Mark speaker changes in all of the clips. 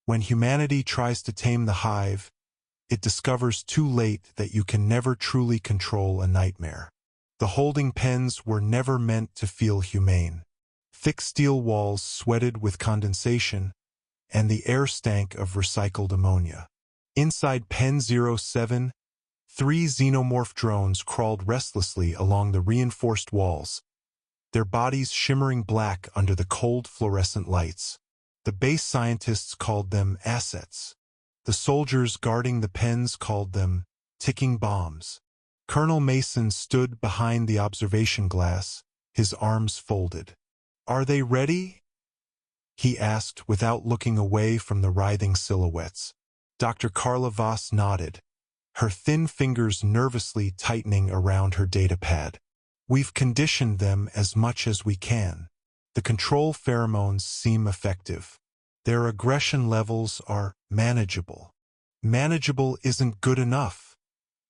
Speaker 1: When humanity tries to tame the Hive, it discovers too late that you can never truly control a nightmare. The holding pens were never meant to feel humane. Thick steel walls sweated with condensation, and the air stank of recycled ammonia. Inside Pen 07, 3 xenomorph drones crawled restlessly along the reinforced walls, their bodies shimmering black under the cold fluorescent lights. The base scientists called them assets. The soldiers guarding the pens called them ticking bombs. Colonel Mason stood behind the observation glass, his arms folded. "Are they ready?" he asked without looking away from the writhing silhouettes. Dr. Carla Voss nodded, her thin fingers nervously tightening around her datapad. "We've conditioned them as much as we can. The control pheromones seem effective. Their aggression levels are manageable." "Manageable isn't good enough,"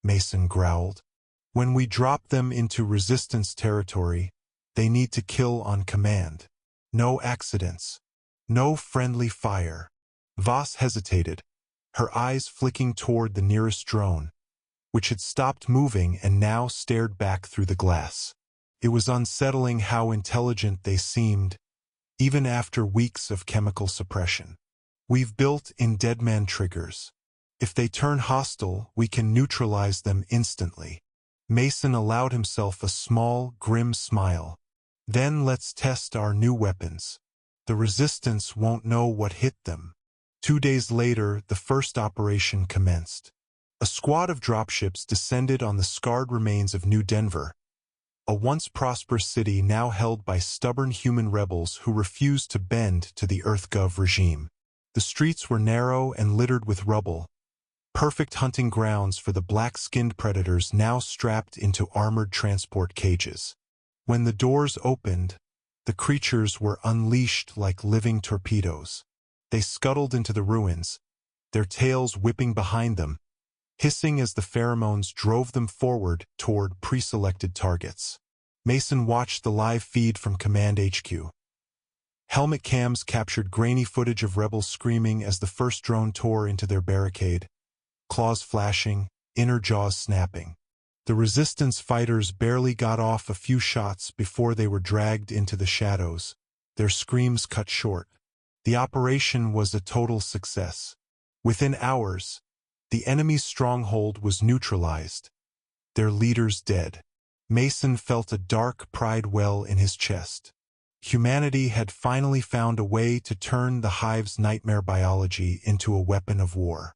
Speaker 1: Mason growled. "When we drop them into resistance territory, they need to kill on command. No accidents. No friendly fire." Voss hesitated, her eyes flicking toward the nearest drone, which had stopped moving and now stared back through the glass. It was unsettling how intelligent they seemed, even after weeks of chemical suppression. "We've built in deadman triggers. If they turn hostile, we can neutralize them instantly." Mason allowed himself a small, grim smile. "Then let's test our new weapons. The resistance won't know what hit them." 2 days later, the first operation commenced. A squad of dropships descended on the scarred remains of New Denver, a once prosperous city now held by stubborn human rebels who refused to bend to the EarthGov regime. The streets were narrow and littered with rubble, perfect hunting grounds for the black-skinned predators now strapped into armored transport cages. When the doors opened, the creatures were unleashed like living torpedoes. They scuttled into the ruins, their tails whipping behind them, hissing as the pheromones drove them forward toward pre-selected targets. Mason watched the live feed from Command HQ. Helmet cams captured grainy footage of rebels screaming as the first drone tore into their barricade, claws flashing, inner jaws snapping. The resistance fighters barely got off a few shots before they were dragged into the shadows, their screams cut short. The operation was a total success. Within hours, the enemy's stronghold was neutralized, their leaders dead. Mason felt a dark pride well in his chest. Humanity had finally found a way to turn the Hive's nightmare biology into a weapon of war.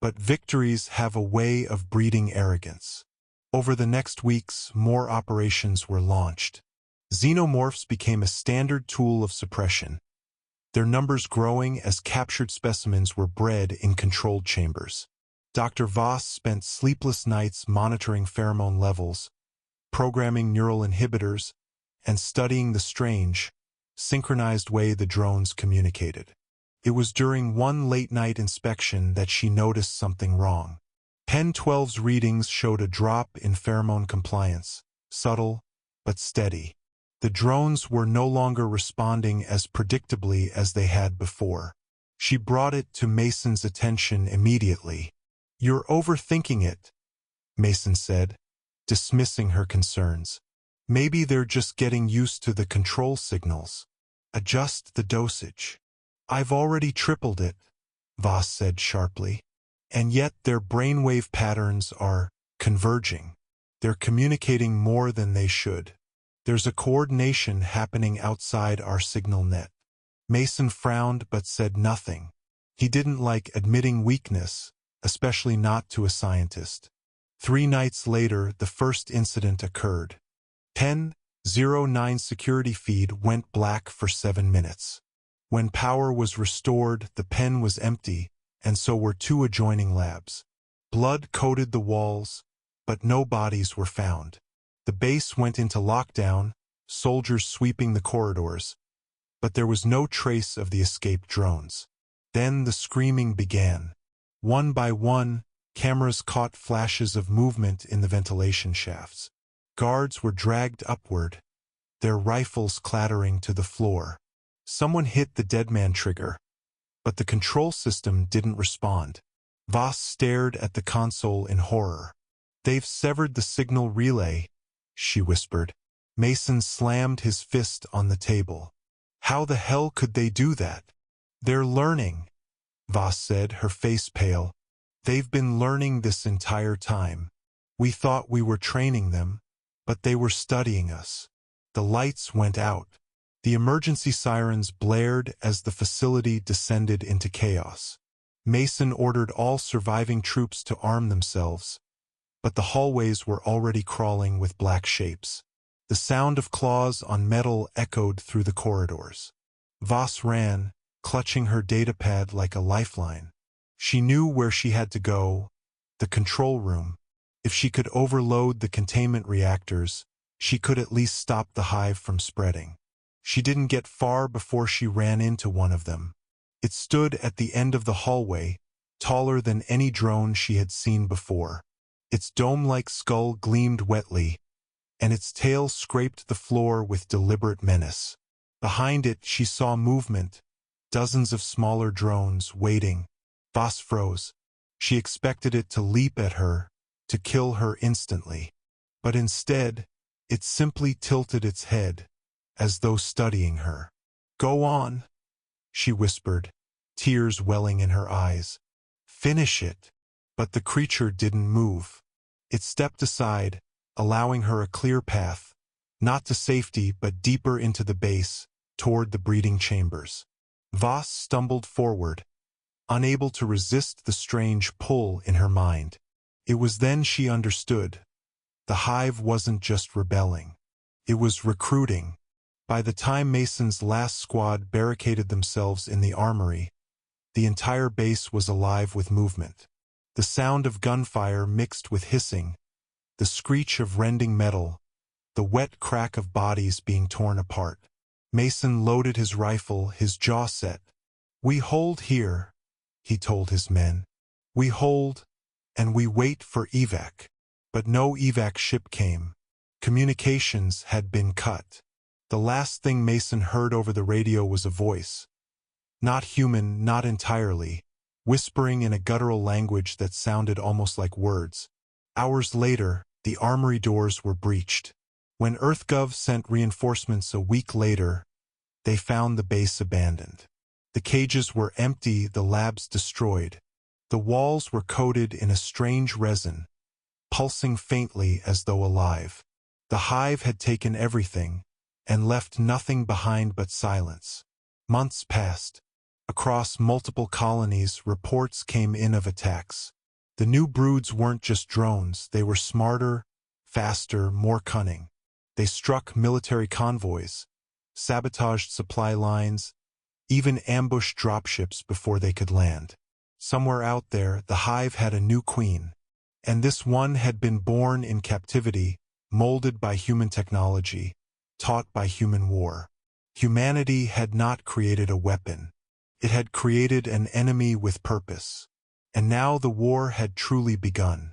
Speaker 1: But victories have a way of breeding arrogance. Over the next weeks, more operations were launched. Xenomorphs became a standard tool of suppression, their numbers growing as captured specimens were bred in controlled chambers. Dr. Voss spent sleepless nights monitoring pheromone levels, programming neural inhibitors, and studying the strange, synchronized way the drones communicated. It was during one late-night inspection that she noticed something wrong. Pen 12's readings showed a drop in pheromone compliance, subtle but steady. The drones were no longer responding as predictably as they had before. She brought it to Mason's attention immediately. "You're overthinking it," Mason said, dismissing her concerns. "Maybe they're just getting used to the control signals. Adjust the dosage." "I've already tripled it," Voss said sharply. "And yet their brainwave patterns are converging. They're communicating more than they should. There's a coordination happening outside our signal net." Mason frowned but said nothing. He didn't like admitting weakness, especially not to a scientist. 3 nights later, the first incident occurred. Pen 09 security feed went black for 7 minutes. When power was restored, the pen was empty, and so were 2 adjoining labs. Blood coated the walls, but no bodies were found. The base went into lockdown, soldiers sweeping the corridors, but there was no trace of the escaped drones. Then the screaming began. One by one, cameras caught flashes of movement in the ventilation shafts. Guards were dragged upward, their rifles clattering to the floor. Someone hit the deadman trigger, but the control system didn't respond. Voss stared at the console in horror. "They've severed the signal relay," she whispered. Mason slammed his fist on the table. "How the hell could they do that?" "They're learning," Voss said, her face pale. "They've been learning this entire time. We thought we were training them, but they were studying us." The lights went out. The emergency sirens blared as the facility descended into chaos. Mason ordered all surviving troops to arm themselves, but the hallways were already crawling with black shapes. The sound of claws on metal echoed through the corridors. Voss ran, clutching her datapad like a lifeline. She knew where she had to go, the control room. If she could overload the containment reactors, she could at least stop the hive from spreading. She didn't get far before she ran into one of them. It stood at the end of the hallway, taller than any drone she had seen before. Its dome-like skull gleamed wetly, and its tail scraped the floor with deliberate menace. Behind it she saw movement, dozens of smaller drones waiting. Voss froze. She expected it to leap at her, to kill her instantly. But instead, it simply tilted its head, as though studying her. "Go on," she whispered, tears welling in her eyes. "Finish it." But the creature didn't move. It stepped aside, allowing her a clear path, not to safety but deeper into the base, toward the breeding chambers. Voss stumbled forward, unable to resist the strange pull in her mind. It was then she understood. The hive wasn't just rebelling. It was recruiting. By the time Mason's last squad barricaded themselves in the armory, the entire base was alive with movement. The sound of gunfire mixed with hissing, the screech of rending metal, the wet crack of bodies being torn apart. Mason loaded his rifle, his jaw set. "We hold here," he told his men. "We hold, and we wait for evac." But no evac ship came. Communications had been cut. The last thing Mason heard over the radio was a voice. Not human, not entirely, whispering in a guttural language that sounded almost like words. Hours later, the armory doors were breached. When EarthGov sent reinforcements a week later, they found the base abandoned. The cages were empty, the labs destroyed. The walls were coated in a strange resin, pulsing faintly as though alive. The hive had taken everything, and left nothing behind but silence. Months passed. Across multiple colonies, reports came in of attacks. The new broods weren't just drones, they were smarter, faster, more cunning. They struck military convoys, sabotaged supply lines, even ambushed dropships before they could land. Somewhere out there, the hive had a new queen. And this one had been born in captivity, molded by human technology, taught by human war. Humanity had not created a weapon. It had created an enemy with purpose. And now the war had truly begun.